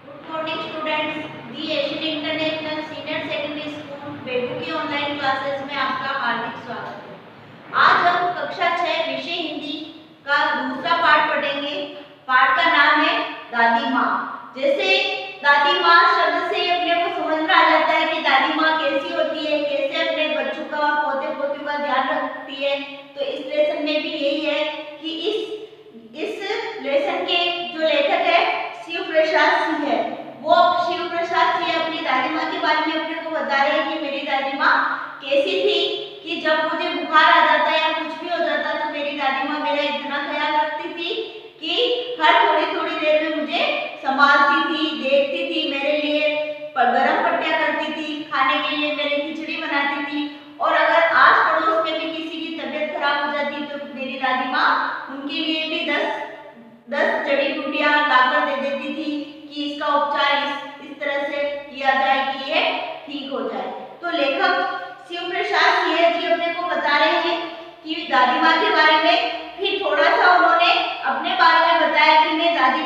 Good morning students, the Asian international senior secondary school Begu की online classes में आपका हार्दिक स्वागत है। आज हम कक्षा 6 विषय हिंदी का दूसरा पाठ पढ़ेंगे। पाठ का नाम है दादी माँ। जैसे दादी माँ शब्द से अपने को समझ में आ जाता है कि दादी माँ कैसी होती है, कैसे अपने बच्चों का और पोते पोतियों का ध्यान रखती है। तो इस लेसन में भी यही है कि इस लेसन के जो लेखक है शिव प्रसाद सिंह है। वो शिव प्रसाद सिंह अपनी दादी माँ के बारे में अपने को बता रहे हैं कि मेरी दादी माँ कैसी थी कि जब मुझे बुखार आ जाता या कुछ भी हो जाता तो मेरी दादी माँ मेरा इतना ख्याल रखती थी कि हर थोड़ी थोड़ी देर में मुझे संभालती थी, देखती थी, मेरे लिए गरम पट्टियाँ करती थी, खाने के लिए मेरे खिचड़ी बनाती थी। और अगर आस पड़ोस में भी किसी की तबीयत खराब हो जाती तो मेरी दादी माँ उनके लिए भी 10 जड़ी बूटियां लाकर दे देती थी कि इसका उपचार इस तरह से किया जाए कि ये ठीक हो जाए। तो लेखक शिव प्रसाद सिंह जी अपने को बता रहे हैं कि दादी माँ के बारे में। फिर थोड़ा सा उन्होंने अपने बारे में बताया कि मैं दादी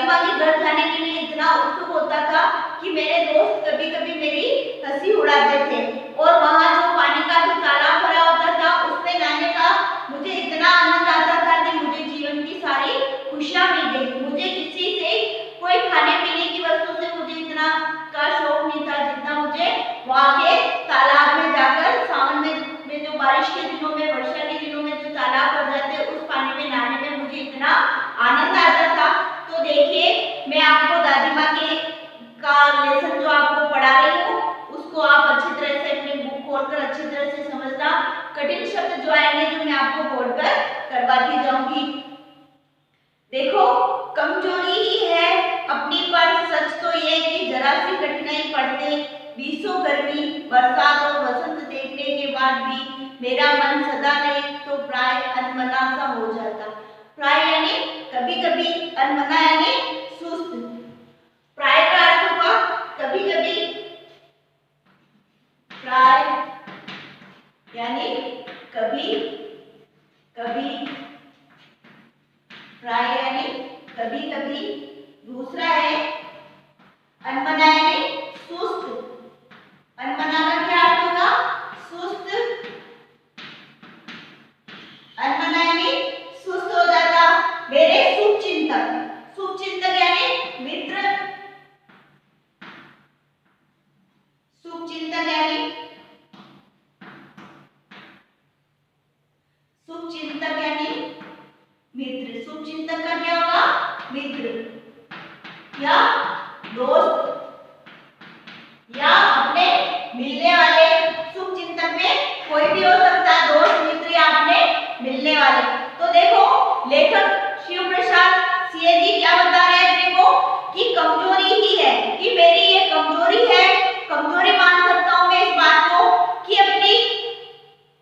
माँ के घर जाने के लिए इतना उत्सुक होता था कि मेरे दोस्त कभी कभी मेरी हंसी उड़ाते थे और वहाँ जो पानी का जो तालाब भरा होता था उसमें जाने का मुझे इतना आनंद आता था कि मुझे जीवन की सारी खुशियाँ मिल गई। मुझे किसी से कोई खाने पीने की वस्तु से मुझे इतना का शौक नहीं था जितना मुझे वहाँ के तालाब में जाकर सावन में जो बारिश के दिनों में, वर्षा के दिनों में जो तालाब भर जाते उस पानी में नहाने में मुझे इतना आनंद आता था। तो देखिए मैं आपको दादी माँ का लेसन जो आपको पढ़ा रही हूँ उसको आप अच्छी तरह से अपनी बुक खोलकर अच्छी तरह से समझना। कठिन शब्द जो आएंगे जो मैं आपको बोर्ड पर करवाती जाऊंगी। देखो, कमजोरी ही है अपनी पर सच तो ये कि जरा सी कठिनाई पड़ते बीसों गर्मी, बरसात और वसंत देखने के बाद भी मेरा मन सदा नहीं तो प्राय अनमना सा हो जाता। प्राय यानी कभी कभी, अनमना यानी सुस्त। प्राय का अर्थ होगा कभी कभी, प्राय यानी कभी कभी, प्राय यानी कभी कभी। दूसरा है अनमना यानी सुस्त। अनमना का क्या अर्थ होगा? सुस्त। अनमना यानी सुस्त हो जाता। मेरे शुभचिंतक, शुभचिंतक यानी मित्र, शुभचिंतक यानी मित्र। शुभचिंतक का क्या होगा? मित्र या दोस्त या अपने मिलने वाले। शुभचिंतक में कोई भी हो सकता है, दोस्त, मित्र या अपने मिलने वाले। तो देखो लेखक शिव प्रसाद सिंह जी क्या बता रहे हैं अपने को कि कमजोरी ही है, कि मेरी ये कमजोरी है, कमजोरी मान सकता हूं मैं इस बात को कि अपनी,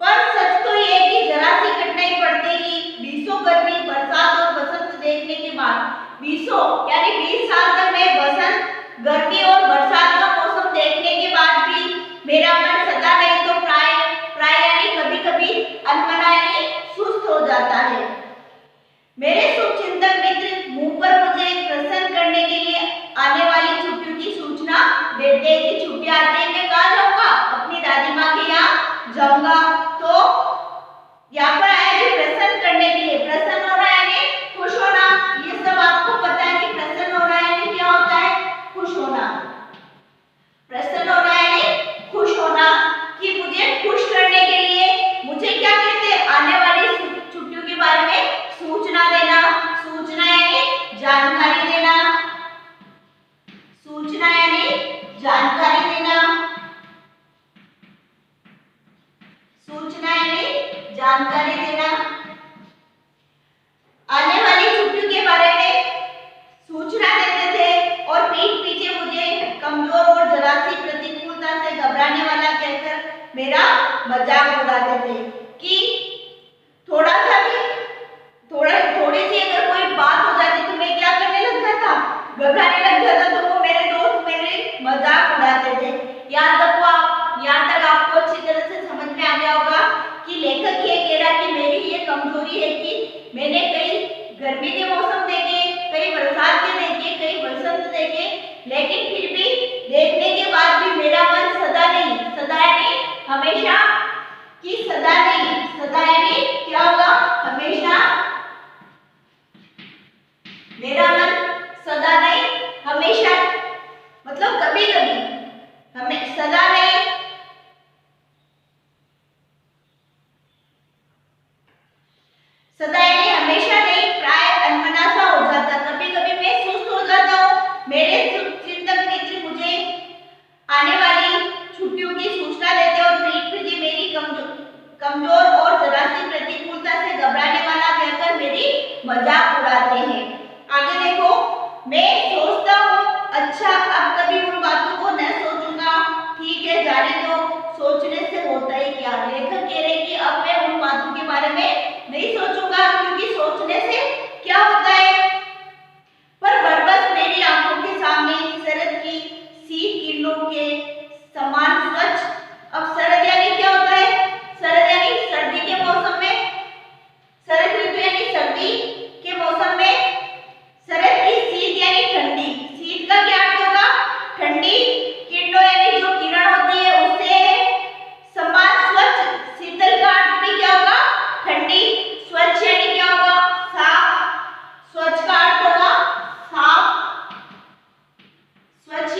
पर सच तो ये कि जरा सी कठिनाई पड़ते ही बीसों गर्मी, बरसात और वसंत देखने के बाद, बीसों यानी 20 साल तक मैं बसंत, गर्मी और बरसात का मौसम देखने के बाद भी मेरा मन सदा नहीं तो प्राय यानी कभी कभी, अनमना यानी सुस्त हो जाता है। मेरे शुभचिंतक मित्र मुंह पर मुझे प्रसन्न करने के लिए आने वाली छुट्टियों की सूचना देते हैं कि छुट्टियां आती है, मैं कहाँ जाऊंगा? अपनी दादी माँ के यहाँ जाऊंगा। तो यहाँ पर आया कि प्रसन्न करने के लिए, प्रसन्न होना यानी खुश होना। ये सब आपको पता है कि प्रसन्न होना यानी क्या होता है? खुश होना। प्रसन्न होना यानी खुश होना, कि मुझे खुश करने के लिए मुझे क्या कहते हैं? आने वाली छुट्टियों के बारे में सूचना देना। मेरा मन सदा नहीं हमेशा, मतलब कभी कभी, हमें सदा नहीं, सदा यानी हमेशा नहीं, प्राय अनमना सा हो जाता, कभी कभी मैं सुस्त हो जाता हूँ। मेरे चिंतक मित्र मुझे आने वाली छुट्टियों की सूचना देते और पीठ पीछे मेरी कमजोर और जरा सी प्रतिकूलता से घबराने वाला कहकर मेरी मजाक उड़ाते हैं। आगे देखो, मैं सोचता हूँ अच्छा अब कभी उन बातों को न सोचूंगा, ठीक है जाने दो, सोचने से होता ही क्या। लेखक कह रहे कि अब मैं उन बातों के बारे में नहीं सोचूंगा क्योंकि सोचने से क्या होता है। पर बरबस मेरी आंखों के सामने शरद की शीत किरणों के समान स्वच्छ, अब शरद यानी क्या होता है, शरद यानी सर्दी के मौसम में, शरद ऋतु यानी सर्दी के मौसम में, शरद की शीत यानी ठंडी, शीत का क्या अर्थ होगा, ठंडी, किरणों यानी जो किरण होती है उससे समान स्वच्छ, शीतल का अर्थ भी क्या होगा, ठंडी, स्वच्छ यानी क्या होगा, साफ, स्वच्छ का अर्थ होगा साफ, स्वच्छ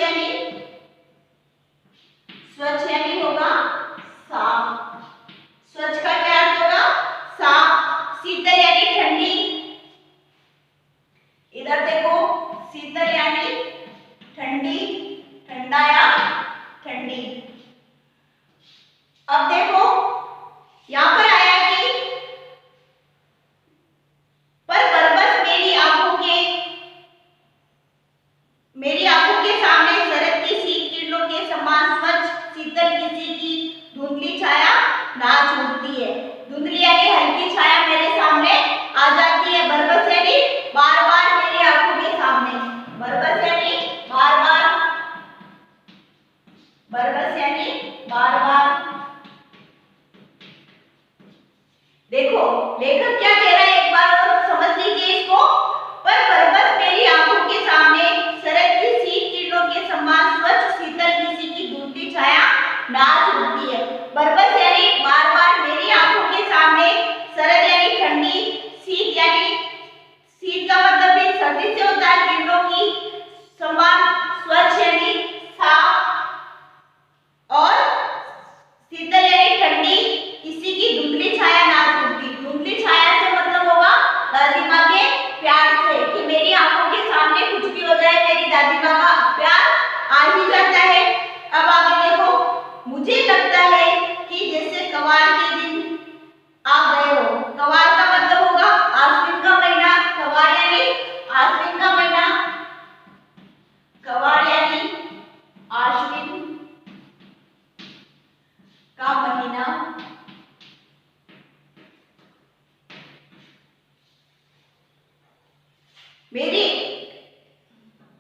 यानी होगा साफ, स्वच्छ का क्या अर्थ होगा, साफ, शीतल यानी ठंडी, इधर देखो शीतल यानी ठंडी, ठंडा या ठंडी। अब देखो यहां पर आया कि पर बरबस मेरी आंखों के सामने शरद की शीत किरणों के समान स्वच्छ शीतल किसी की धुंधली छाया नाच उठती है। धुंधली यानी हल्की छाया मेरे सामने आ जाती है। बरबस यानी बार बार मेरी आंखों के सामने, बरबस यानी बार बार, बरबस यानी बार बार। देखो लेखक क्या कह रहा है, एक बार और समझ लीजिए इसको। पर बरबस मेरी आंखों के सामने शरद की शीत किरणों के समान स्वच्छ शीतल किसी की धुंधली छाया नाच उठती है। बरबस यानी बार बार मेरी आंखों के सामने, शरद यानी ठंडी, शीत यानी, शीत का मतलब भी सर्दी से होता है, किरणों की समान, स्वच्छ यानी साफ, और शीतल यानी ठंडी, किसी की धुंधली छाया नाच उठती। धुंधली छाया से मतलब होगा दादी माँ के प्यार से, कि मेरी आंखों के सामने कुछ भी हो जाए मेरी दादी माँ का प्यार आ ही जाता है। अब आगे देखो, मुझे लगता है कि जैसे कवार के दिन आ गए हो। कवार का मतलब होगा आश्विन का महीना, कवार यानी आश्विन का महीना, कवार यानी आश्विन का महीना।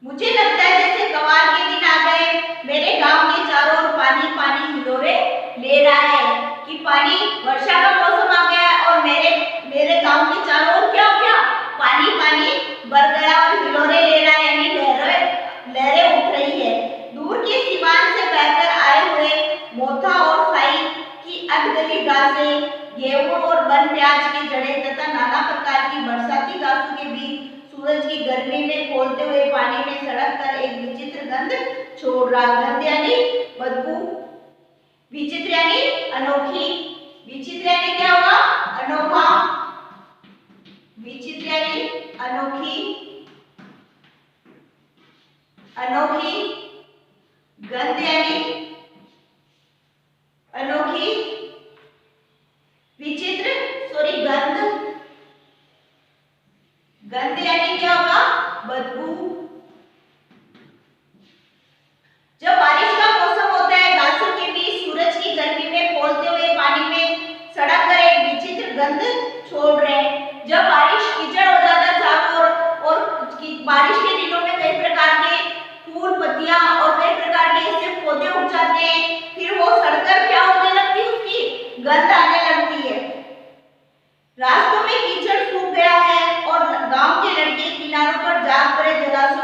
मुझे लगता है जैसे कवार के दिन आ गए, मेरे गांव के चारों ओर पानी पानी हिलोरे ले रहा है, कि पानी, वर्षा का मौसम आ गया है और मेरे गांव के चारों ओर क्या हो गया, पानी पानी भर गया और हिलोरे ले रहा है, यानी लहरें उठ रही है। दूर के सीमान से बहकर आए हुए मोथा और साई की अधगली घासें, गेहूं और वन प्याज की जड़ें तथा नाना प्रकार की बरसाती घासों के बीच सूरज की गर्मी में खोलते हुए पानी में सड़क कर एक विचित्र गंध छोड़ रहा। गंध यानी बदबू, विचित्र यानी अनोखी, विचित्र यानी क्या होगा, अनोखा, विचित्र यानी अनोखी, अनोखी, गंध यानी अनोखी, विचित्र, सॉरी गंध, गंध यानी क्या होगा, बदबू। जब बारिश का मौसम होता है, घासों के बीच सूरज की गर्मी में खोलते हुए पानी में सड़क कर एक विचित्र गंध छोड़ रहे हैं। जब बारिश कीचड़ हो जाता है चारों ओर, और बारिश के दिनों में कई प्रकार के फूल, पत्तियां और कई प्रकार के ऐसे पौधे उग जाते हैं, फिर वो सड़कर क्या होने लगती है, उसकी गंध आने लगती है। रास्तों में कीचड़ सूख गया है और गांव के लड़के किनारों पर जाग पड़े जलाशयों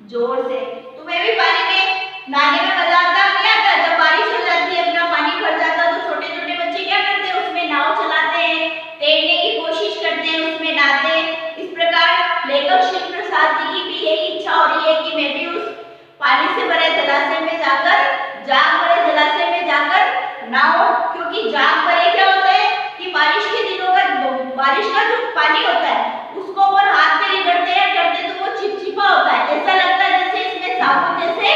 जोर से। तुम्हें भी पानी में नहाने में मजा आता नहीं आता? जब बारिश हो जाती है, अपना पानी भर जाता है, तो छोटे छोटे बच्चे क्या करते हैं, उसमें नाव चलाते हैं, तैरने की कोशिश करते हैं, उसमें नहाते हैं। इस प्रकार लेखक शिव प्रसाद जी की भी यही इच्छा हो रही है कि मैं भी उस पानी से भरे जलाशय में जाकर, जाग भरे जलाशय में जाकर नहाऊं। क्योंकि जाग भरे क्या होता है कि बारिश के दिनों का, बारिश का जो पानी होता है उसको अपन हाथ में रगड़ते हैं, करते तो वो चिपचिपा होता है, ऐसा लगता है जैसे इसमें साबुन जैसे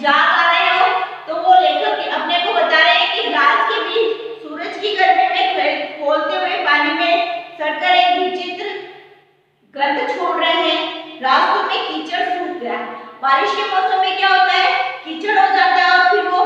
जाग आ रहे हो। तो वो लेखक अपने को बता रहे हैं कि घास के बीच सूरज की गर्मी में खोलते हुए पानी में सड़कर एक विचित्र गंध छोड़ रहे हैं। रास्तों में कीचड़ सूख गया। बारिश के मौसम में क्या होता है, कीचड़ हो जाता है, और फिर वो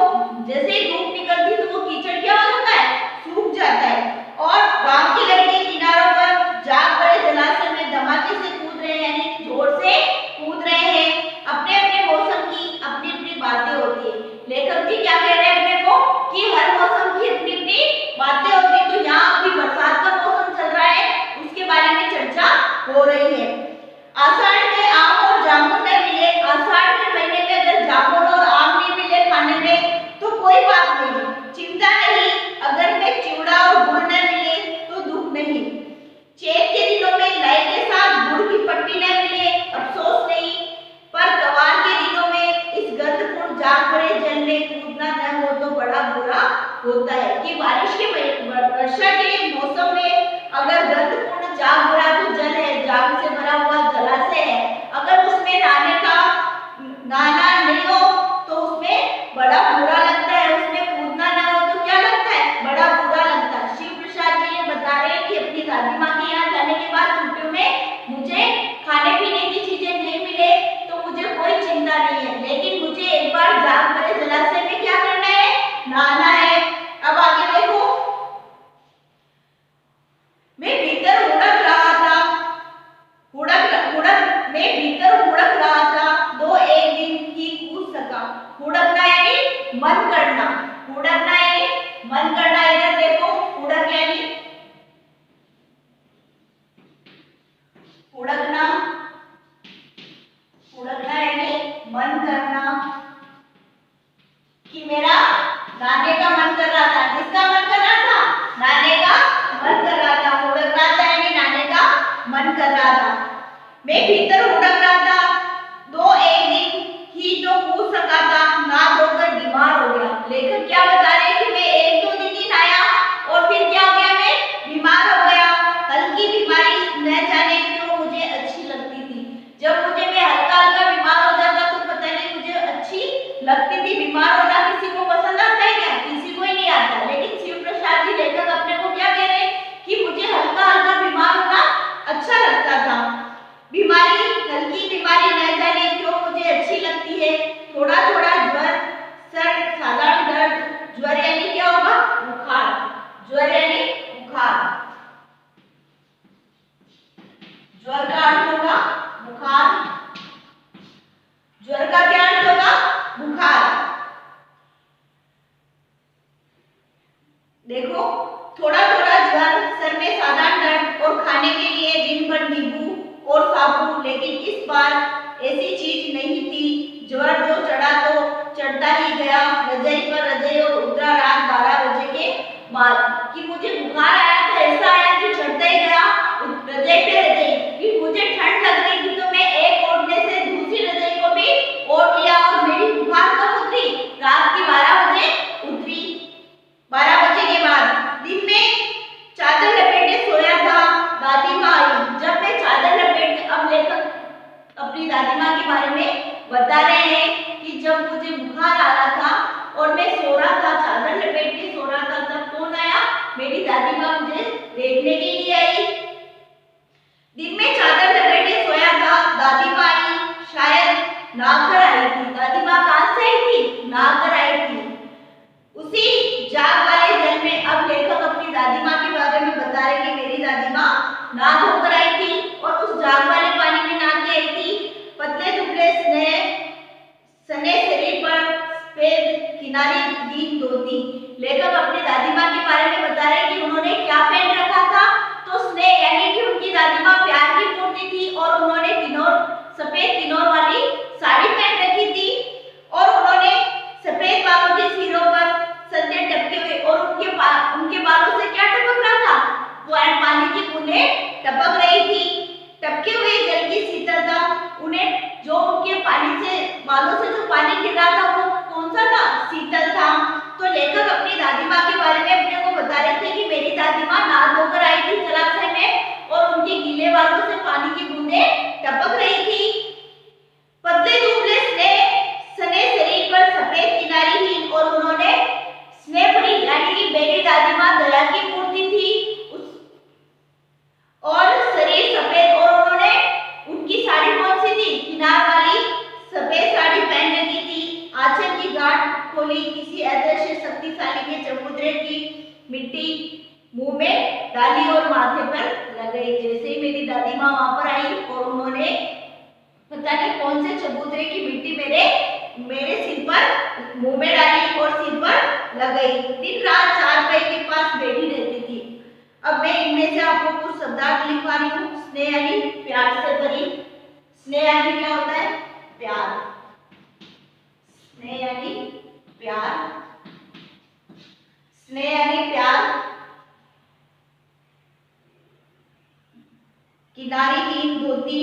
जैसे ही धूप निकलती है तो वो कीचड़ क्या हो जाता है, सूख जाता है। और गांव के लड़के किनारों पर जाग भरे जलाशय में धमाके से कूद रहे हैं, यानी जोर से कूद रहे हैं। अपने अपने मौसम की अपनी अपनी बातें होती है। लेखक जी क्या कह रहे हैं अपने को कि हर मौसम की अपनी अपनी बातें होती है। तो यहाँ अभी बरसात का मौसम चल रहा है, उसके बारे में चर्चा हो रही है। आषाढ़ में आम और जामुन नहीं मिले। आषाढ़ के महीने में अगर जामुन और आम नहीं मिले खाने में तो कोई बात नहीं, चिंता नहीं। अगर में चिवड़ा और गुड़ न मिले तो दुख नहीं। चैत के दिनों में लाई के साथ गुड़ की पट्टी न मिले, अफसोस नहीं। पर त्योहार के दिनों में इस गंधपूर्ण जाग भरे जल में कूदना न हो तो बड़ा बुरा होता है। कि बारिश के वर्षा के मौसम में अगर गंधपूर्ण जाग भरा जो जल है, जाग से भरा हुआ जलाशय है, अगर उसमें नहाना नहीं हो तो उसमें बड़ा बुरा लगता है। उसमें कूदना ना हो तो क्या लगता है, बड़ा बुरा लगता है। शिव प्रसाद जी ये बता रहे हैं कि अपनी दादी माँ के यहाँ जाने के बाद छुट्टियों में मुझे खाने पीने की चीजें नहीं मिले तो मुझे कोई चिंता नहीं है, लेकिन मुझे एक बार जाग भरे जलाशय में क्या करना है, नहाना है। अब आगे देखो, मैं भीतर हुड़क रहा था, मैं भीतर हुड़क रहा था, दो एक दिन ही कूद सका। हुड़कना यानी मन करना, हुड़कना यानी मन करना। इधर देखो, हुड़क यानी हुड़कना, हुड़कना यानी मन करना। कि मेरा नहाने का मन कर रहा था। किसका मन कर रहा था, नहाने का मन कर रहा था। हुड़क रहा था यानी नहाने का मन कर रहा था। मैं भीतर हुड़क रहा था, दो एक दिन ही तो कूद सका था, ना धोकर बीमार हो गया। लेखक क्या बता रहे हैं कि मैं एक दो दिन ही नहाया और फिर क्या हो गया, मैं बीमार हो गया। हल्की बीमारी न जाने क्यों मुझे अच्छी लगती थी। जब मैं हल्का हल्का बीमार हो जाता तो पता नहीं मुझे अच्छी लगती थी। बीमार होना किसी को पसंद आता है क्या, किसी को ही नहीं आता। लेकिन शिव प्रसाद जी लेखक अपने को क्या कह रहे हैं कि मुझे हल्का हल्का बीमार होना अच्छा लगता था। बीमारी, हल्की बीमारी न जाने क्यों मुझे अच्छी लगती है। थोड़ा थोड़ा ज्वर, सर, साधारण दर्द। ज्वर यानी क्या होगा, बुखार। ज्वर यानी बुखार। ज्वर का अर्थ होगा बुखार। ज्वर का क्या अर्थ होगा, बुखार। देखो, थोड़ा थोड़ा ज्वर, सर में साधारण दर्द और खाने के लिए दिन भर नींबू और साबुन। लेकिन इस बार ऐसी चीज नहीं थी। ज्वर जो चढ़ा तो चढ़ता ही गया, रजाई पर रजाई और उतरा रात 12 बजे के बाद। कि मुझे बुखार आया तो ऐसा आया कि चढ़ता ही गया, रजाई पे रजाई। कि मुझे ठंड लग रही थी तो मैं एक ओढ़ने से दूसरी रजाई को भी ओढ़ लिया। और मेरी बुखार कब उतरी, रात की 12 बजे उतरी। 12 बजे के बाद दिन में चादर लपेटे सोया था, दादी माँ आई। जब मैं चादर लपेट, अब लेखक अपनी दादी माँ के बारे में बता रहे हैं कि जब मुझे बुखार आ रहा था और मैं सो रहा था, चादर लपेट के सो रहा था, तब कौन आया, मेरी दादी माँ मुझे देखने के लिए आई। दिन में चादर लपेटे सोया था, दादी माँ आई, शायद नहाकर आई थी। दादी माँ कहाँ से आई थी, नहाकर आई थी। उसी जाग वाले जल में अब लेखक अपनी दादी माँ के बारे में बता रहे कि मेरी दादी माँ नहा धोकर आई थी और उस जाग वाले पानी में नहा के आई थी। पतले दुबले सने शरीर पर सफेद किनारी गीत धोती। लेखक अपनी दादी माँ के बारे में बता रहे कि उन्होंने क्या पहन रखा था, तो स्नेह, यानी कि उनकी दादी माँ प्यार की मूर्ति थी और उन्होंने सफेद किनोर वाली साड़ी बोली, किसी अदृश्य शक्तिशाली के चबूतरे की मिट्टी मुंह में डाली और माथे पर लगाई। जैसे ही मेरी दादी माँ वहां पर आई और उन्होंने पता नहीं कौन से चबूतरे की मिट्टी मेरे सिर पर मुंह में डाली और सिर पर लगाई। दिन रात चारपाई के पास बैठी रहती थी। अब मैं इनमें से आपको कुछ शब्दार्थ लिखवा रही हूँ। स्नेह यानी प्यार से भरी। स्नेह यानी क्या होता है? प्यार। स्नेह यानी प्यार। स्नेह यानी प्यार। किनारीहीन धोती।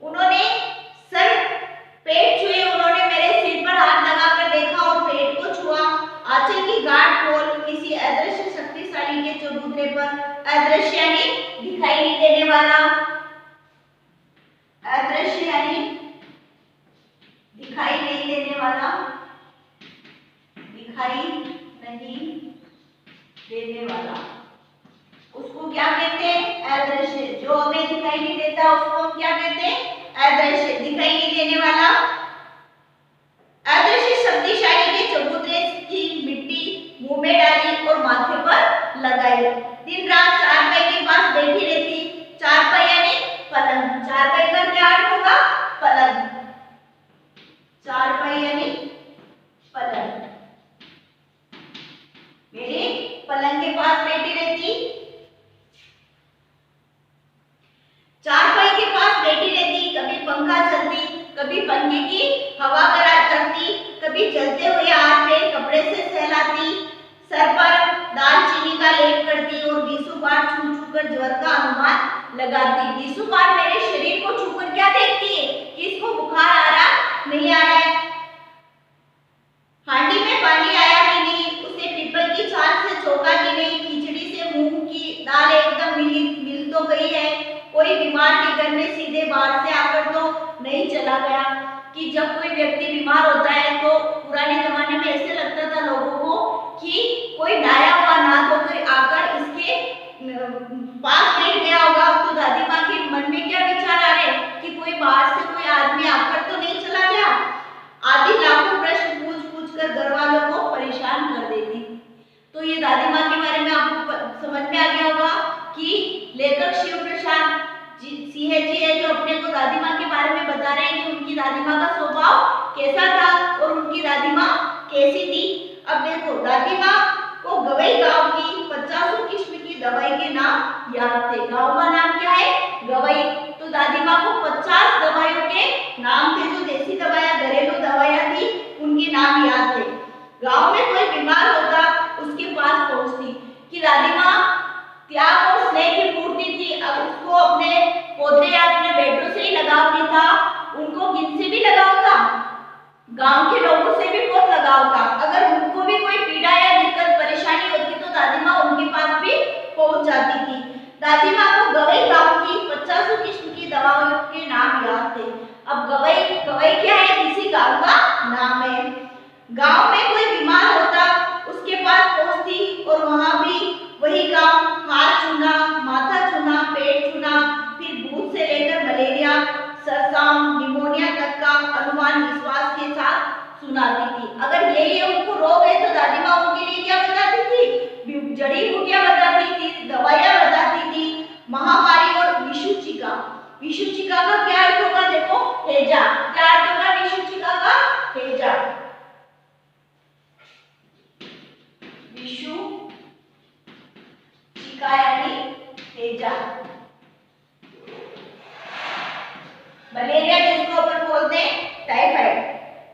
उन्होंने सर पेट छुए, उन्होंने मेरे सिर पर हाथ लगाकर देखा और पेट को छुआ। आंचल की गांठ खोल, किसी अदृश्य शक्तिशाली के चबूतरे पर। अदृश्य यानी दिखाई नहीं देने वाला। अदृश्य यानी दिखाई नहीं देने वाला। दिखाई नहीं देने वाला उसको क्या कहते हैं? अदृश्य। जो हमें दिखाई नहीं देता उसको हम क्या कहते हैं? अदृश्य। दिखाई नहीं देने वाला। अदृश्य शक्तिशाली के चबूतरे की मिट्टी मुंह में डाली और माथे पर लगाई। दिन रात चारपाई के पास बैठी रहती। चारपाई यानी पलंग। चारपाई का क्या अर्थ होगा? पलंग। चारपाई यानी पलंग। मेरी पलंग के पास बैठी रहती। चारपाई के पास बैठी रहती। कभी पंखा चलती, कभी पंखे की हवा करती, कभी जलते हुए हाथ में कपड़े से सहलाती, सर पर दालचीनी का लेप करती और बीसों बार छू छू कर ज्वर का अनुमान लगाती। बीसों बार मेरे शरीर को छूकर क्या देखती है कि इसको बुखार आ रहा नहीं आ रहा है, हांडी में पानी आया कि नहीं, उसे पीपल की छाल से चौका कि नहीं, खिचड़ी से मूंग की दाल एकदम मिल तो गई है, कोई बीमार के घर में सीधे बाहर से आकर तो नहीं चला गया। कि जब कोई व्यक्ति बीमार होता है तो पुराने जमाने में ऐसे लगता था लोगों को कि कोई नया हुआ नाथ होकर आकर इसके पास बैठ गया होगा। तो दादी माँ के मन में क्या विचार आ रहे कि कोई बाहर से कोई आदमी आकर तो नहीं चला गया। आदि लाखों प्रश्न पूछ पूछ कर घर वालों को परेशान कर देती। तो ये दादी माँ के बारे में आपको समझ में आ गया होगा कि लेखक शिव प्रसाद सिंह जी है जो अपने को दादी माँ के बारे में बता रहे हैं कि उनकी दादी माँ का स्वभाव कैसा था और उनकी दादी माँ कैसी थी। अब देखो, दादी माँ को गवई गांव की 50 किस्म की दवाई के नाम याद थे। गांव का नाम क्या है? गवई। तो दादी माँ को 50 दवाइयों के नाम थे, जो देसी दवाइयाँ घरेलू दवाइयाँ थी उनके नाम याद थे। गांव में कोई बीमार होता उसके पास पहुंचती। कि दादी माँ त्याग और स्नेह की मूर्ति थी। अब उसको अपने पौधे या अपने बेटों से ही लगाव नहीं था, उनको जिनसे भी लगाव था, गांव के लोगों से भी बहुत लगाव था। अगर उनको भी कोई पीड़ा या दिक्कत परेशानी होती तो दादी माँ उनके पास भी पहुंच जाती थी। दादी माँ को गवई गांव की 50 किस्म की दवाओं के नाम याद थे। अब गवई क्या है? किसी गांव का नाम है। गांव में कोई बीमार होता उसके पास पहुंचती और वहां भी वही काम, हाथ छूना, माथा छूना, पेट छूना, फिर भूत से लेकर मलेरिया, सरसाम, निमोनिया तक का अनुमान विश्वास के साथ सुनाती थी। अगर ये उनको रोग है तो दादी माँ उनके लिए क्या बताती थी? जड़ी बूटियां बताती थी, दवाइयां बताती थी। महामारी और विषुचिका। विषुचिका का क्या अर्थ होगा? देखो, हैजा। क्या अर्थ होगा विषुचिका का? हैजा। विषुचिका यानी हैजा। मलेरिया जिसको अपन बोलते हैं टाइफाइड।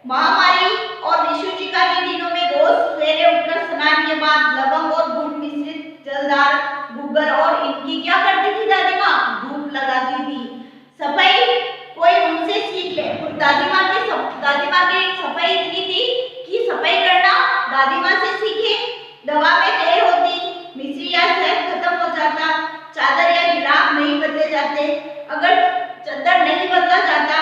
महामारी और विषुचिका के दिनों में रोज सवेरे उठकर स्नान के बाद लवंग और गुड़ मिश्रित जलदार गुग्गल और इनकी क्या करती थी दादी माँ? धूप लगाती थी। सफाई कोई उनसे सीख ले। दादी माँ की सफाई इतनी थी कि सफाई करना दादी माँ से सीखे। दवा में देर होती, मिश्री या शहद खत्म हो जाता, चादर या गिलाफ नहीं बदले जाते। अगर चादर नहीं बदला जाता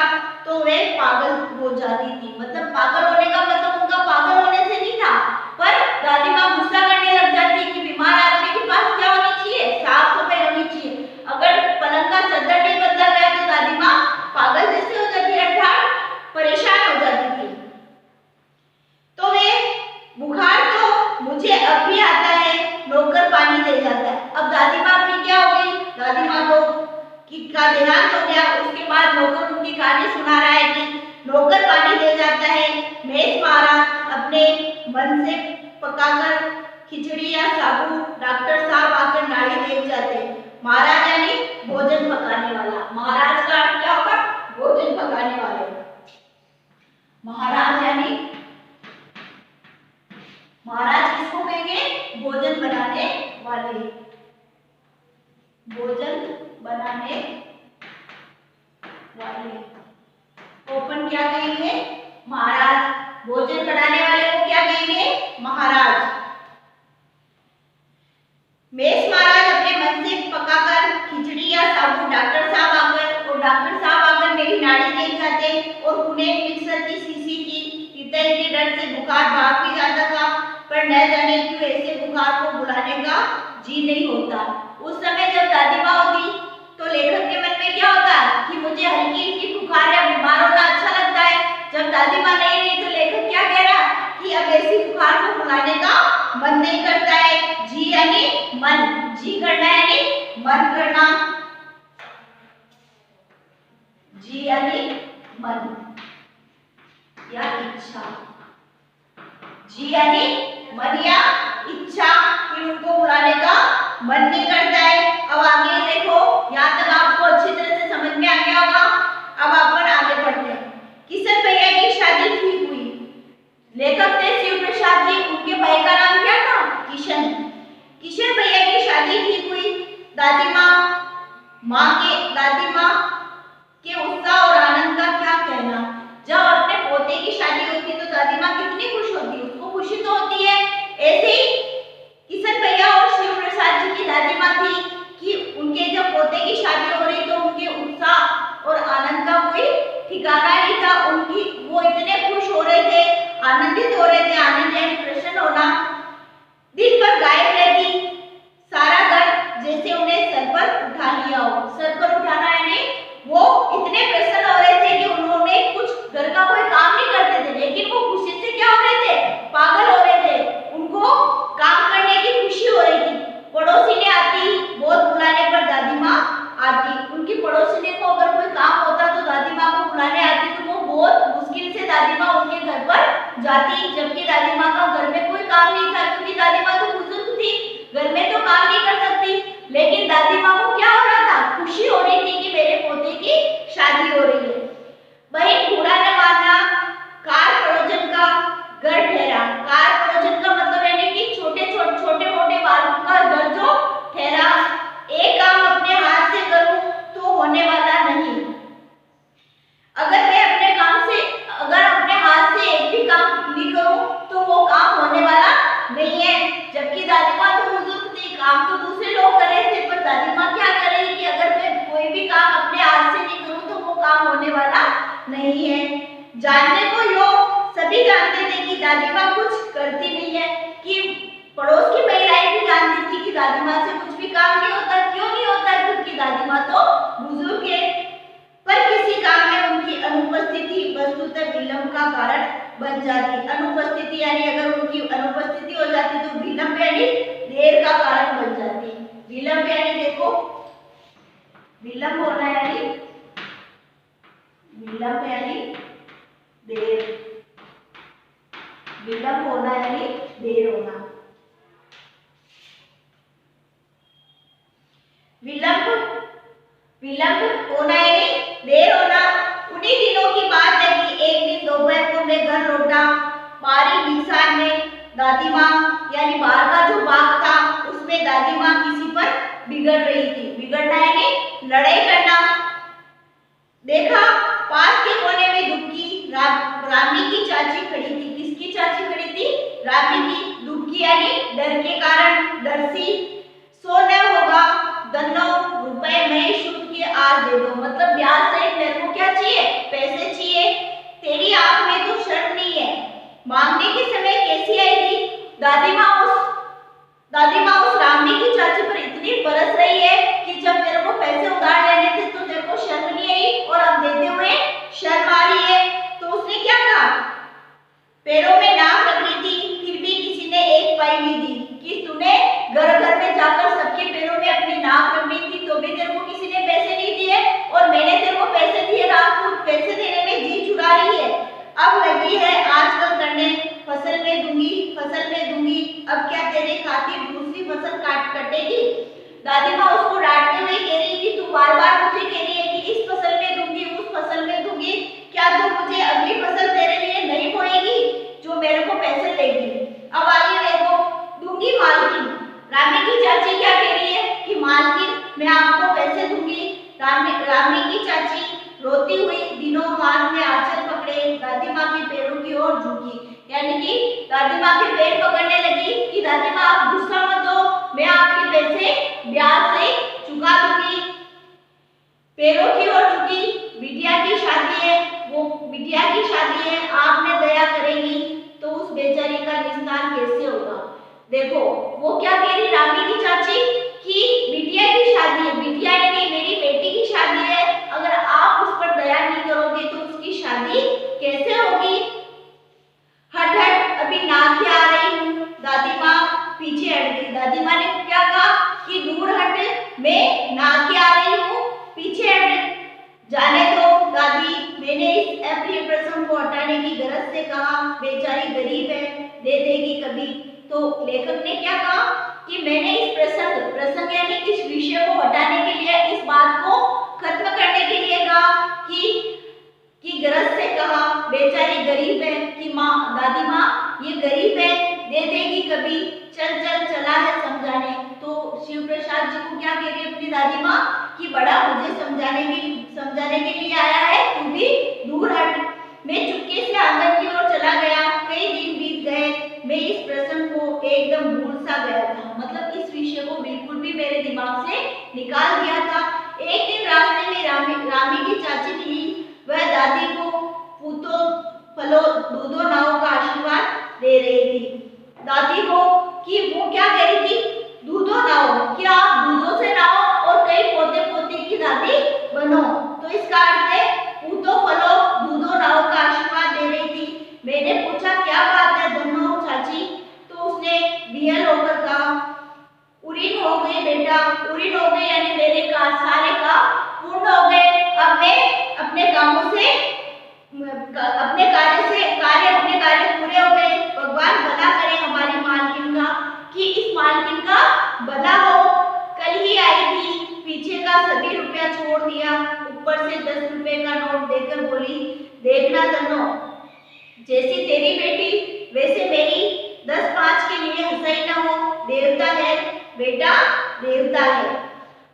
तो वे पागल हो जाती थी। मतलब पागल होने का मतलब उनका पागल होने से नहीं था, पर दादी माँ गुस्सा करने लग जाती कि बीमार आदमी के पास क्या होनी चाहिए? साफ सफाई होनी चाहिए। अगर पलंग का चादर नहीं बदला गया तो दादी माँ पागल जैसे का देहांत हो गया, उसके बाद नौकर उनकी कहानी सुना रहा है कि नौकर पानी दे जाता है, मेष महाराज अपने मन से पकाकर खिचड़ी या साबू डॉक्टर साहब आकर नाड़ी देख जाते हैं। महाराज यानी भोजन पकाने वाला, महाराज का अर्थ क्या होगा? भोजन पकाने वाले। महाराज यानी महाराज किसको कहेंगे? भोजन बनाने वाले, भोजन बनाने वाले। ओपन क्या कहेंगे? महाराज। भोजन बनाने वाले को क्या कहेंगे? महाराज। मेष महाराज अपने मन से पकाकर खिचड़ी या साबू डॉक्टर साहब आकर मेरी नाड़ी देख जाते और उन्हें मिक्सर की शीशी की इतने डर से बुखार भाग भी जाता था, पर न जाने क्यों ऐसे बुखार को बुलाने का जी नहीं होता। उस समय जब दादी माँ होती तो लेखक के मन में क्या होता कि मुझे हल्की हल्की बुखार या बीमार होना अच्छा लगता है। जब दादी माँ नहीं रही तो लेखक क्या कह रहा कि अब ऐसी बुखार को बुलाने का मन नहीं करता है। जी यानी मन, जी करना यानी मन करना, जी यानी मन या इच्छा, जी यानी मन या इच्छा कि उनको बुलाने का मन नहीं करता है। अब आगे देखो, यहाँ तक आपको अच्छी तरह से समझ में आ गया होगा। अब अपन आगे बढ़ते हैं। किशन भैया की शादी ठीक हुई। लेखक थे शिव प्रसाद जी, उनके भाई का नाम क्या था? किशन। किशन भैया की शादी ठीक हुई। दादी माँ के उत्साह और आनंद का क्या कहना। जब अपने पोते की शादी होती तो दादी माँ कितनी खुश होती, उसको खुशी तो होती है। ऐसे ही किशन भैया और शिव प्रसाद जी की दादी माँ थी कि उनके जब पोते की शादी हो रही तो उनके उत्साह और आनंद का कोई ठिकाना नहीं था। वो इतने खुश हो रहे थे, आनंदित हो रहे थे। आनंद यानी प्रसन्न होना। दिन भर गायब रहती, सारा घर जैसे उन्हें सर पर उठा लिया हो। सर पर उठाना यानी वो इतने प्रसन्न हो रहे थे कि उन्होंने कुछ घर का कोई काम नहीं करते थे, लेकिन वो खुशी से क्या हो रहे थे? पागल हो रहे थे। उनको काम करने की खुशी हो रही थी। पड़ोसी ने आती, बहुत बुलाने पर दादी माँ आती। उनकी पड़ोसी को अगर कोई काम होता तो दादी माँ को बुलाने आती, तो वो बहुत मुश्किल से दादी माँ उनके घर पर जाती, जबकि दादी माँ का घर में कोई काम नहीं था, क्योंकि दादी माँ तो बुजुर्ग थी, घर में तो काम नहीं कर सकती। लेकिन दादी माँ को क्या हो रहा था? खुशी हो रही थी कि मेरे पोते की शादी हो रही है। वही बुरा न मानना कार पड़ोजन का घर ठहरा। कार पड़ोजन का मतलब यानी कि छोटे मोटे बालों का घर जो ठहरा। एक काम अपने हाथ से करूं तो होने वाला नहीं। अगर अपने हाथ से एक भी काम नहीं करूं तो वो काम होने वाला नहीं है। जबकि दादी माँ तो बुजुर्ग थी, काम तो दूसरे लोग कर रहे थे, पर दादी माँ क्या कर रही कि अगर मैं कोई भी काम अपने हाथ से नहीं करूं तो वो काम होने वाला नहीं है। जानने को योग सभी जानते थे कि दादी माँ कुछ करती नहीं है, कि पड़ोस की महिलाएं भी जानती थी कि दादी माँ से कुछ भी काम नहीं होता। क्यों नहीं होता? क्योंकि दादी माँ तो बुजुर्ग है। पर किसी काम में उनकी अनुपस्थिति वस्तुतः विलंब का कारण बन जाती। अनुपस्थिति यानी अगर उनकी अनुपस्थिति हो जाती तो विलंब यानी देर का कारण बन जाती। विलंब यानी देखो, विलंब होना यानी देर, विलंब होना यानी देर होना। विलंब होना यानी देर होना। उन्हीं दिनों की बात है कि एक दिन दोपहर को मैं घर लौटा। बारी निशान में दादी माँ यानी बाहर का जो बाग था उसमें दादी माँ किसी पर बिगड़ रही थी। बिगड़ना यानी लड़ाई करना। देखा पास के कोने में दुबकी रामी की चाची खड़ी थी। किसकी चाची खड़ी थी? रामी की। दुबकी यानी डर के कारण, डरसी। सो न होगा दन्नो रुपए मैं शुद्ध के आज दे दो, मतलब ब्याज सहित मेरे को क्या चाहिए? पैसे चाहिए। तेरी आंख में तो शर्म नहीं है। मांगने के समय कैसी आई थी? दादी माँ उस रामी की चाची पर इतनी बरस रही है कि जब तेरे को पैसे उधार लेने थे तो तेरे को शर्म नहीं आई, और अब देते हुए शर्म आ रही है। तो उसने क्या कहा? पैरों में नाक रगड़ी थी, फिर भी किसी ने एक पाई नहीं दी। कि तूने घर घर में जाकर सबके पैरों में अपनी नाक रगड़ी थी तो भी तेरे को किसी ने पैसे नहीं दिए। रोती हुई दिनों हाथ में आंचल पकड़े दादी माँ के पैरों की ओर झुकी। यानी कि दादी माँ के पैर पकड़ने लगी कि दादी माँ आप गुस्सा मत हो, मैं आपके पैसे ब्याज से चुका दूंगी। पैरों की ओर झुकी, बिटिया की शादी है, वो बिटिया की शादी है, आपने दया करेंगी तो उस बेचारी का निस्तार कैसे होगा। देखो वो क्या कह रही रामी की चाची कि बिटिया की शादी है, बिटिया ही नहीं मेरी बेटी की शादी है, अगर आप उस पर दया नहीं करोगे तो उसकी शादी कैसे होगी। हट हट अभी नाक के आ रही हूँ। दादी माँ पीछे हट गई। दादी माँ ने क्या कहा कि दूर हट, मैं नाक के आ रही हूँ, पीछे हट। जाने दो दादी, मैंने इस अप्रिय प्रसंग को हटाने की गरज से कहा, बेचारी गरीब है, दे देगी कभी। तो लेखक ने क्या कहा कि मैंने इस प्रसंग यानी इस विषय को हटाने के लिए, इस बात को खत्म करने के लिए कहा कि गरज से कहा, बेचारी गरीब है, कि माँ दादी माँ ये गरीब है, दे देगी कभी, चल चल चला है समझाने। तो शिव प्रसाद जी को क्या कह रही है अपनी दादी माँ कि बड़ा मुझे समझाने के लिए आया है, तू भी दूर हट। मैं चुपके से आंगन की ओर चला गया। कई दिन बीत गए, मैं इस प्रसंग को एकदम भूल सा गया था। मतलब इस विषय को बिल्कुल भी मेरे दिमाग से निकाल दिया था। एक दिन रास्ते में रामी की चाची मिली। वह दादी को पूतो फलो दूधो नाव का आशीर्वाद दे रही थी। दादी को कि वो क्या कह रही थी, दूधो नाव, कि आप दूधों से नाओ और कई पोते पोते की दादी बनो। तो इसका अर्थ है पूतो फलो दूधो नाव का आशीर्वाद दे रही थी। मैंने पूछा क्या बात है धनो चाची, तो उसने विहल होकर कहा, उरीन हो गई बेटा, उरीन हो गई यानी मेरे सारे काम पूर्ण हो गए। अब मैं अपने कामों से अपने कार्य पूरे हो गए। भगवान भला करे हमारी मालकिन का, कि इस मालकिन का भला हो। कल ही आई थी, पीछे का सभी रुपया छोड़ दिया, ऊपर से 10 रुपए का नोट देकर बोली, देखना धनो, जैसी तेरी बेटी वैसे मेरी 10-5 के लिए हंसाई न हो। देवता है बेटा, देवता है।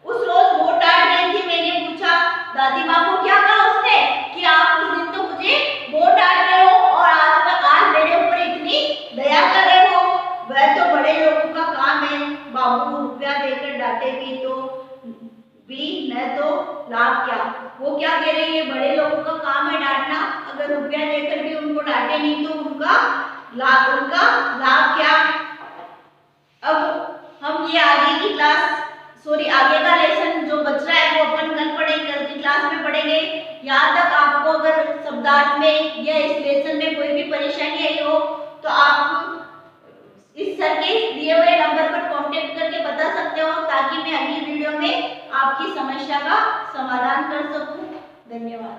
उस रोज वो डांट रही थी। मैंने पूछा दादी माँ को, क्या कहा उसने कि आप उस दिन तो मुझे वो डांट रहे हो और आज मेरे ऊपर इतनी दया कर रहे हो। वह तो बड़े लोगों का काम है बाबू, रुपया देकर डांटे भी न तो लाभ क्या। वो क्या कह रही है, बड़े लोगों का काम है डांटना, अगर रुपया देकर भी उनको डांटे नहीं तो उनका लाभ क्या। अब हम ये आगे का लेसन जो बच रहा है वो अपन कल की क्लास में पढ़ेंगे। यहाँ तक आपको अगर शब्दार्थ में या इस लेसन में कोई भी परेशानी आई हो तो आप इस सर के दिए हुए नंबर पर कांटेक्ट करके बता सकते हो, ताकि मैं अगली वीडियो में आपकी समस्या का समाधान कर सकूं। धन्यवाद।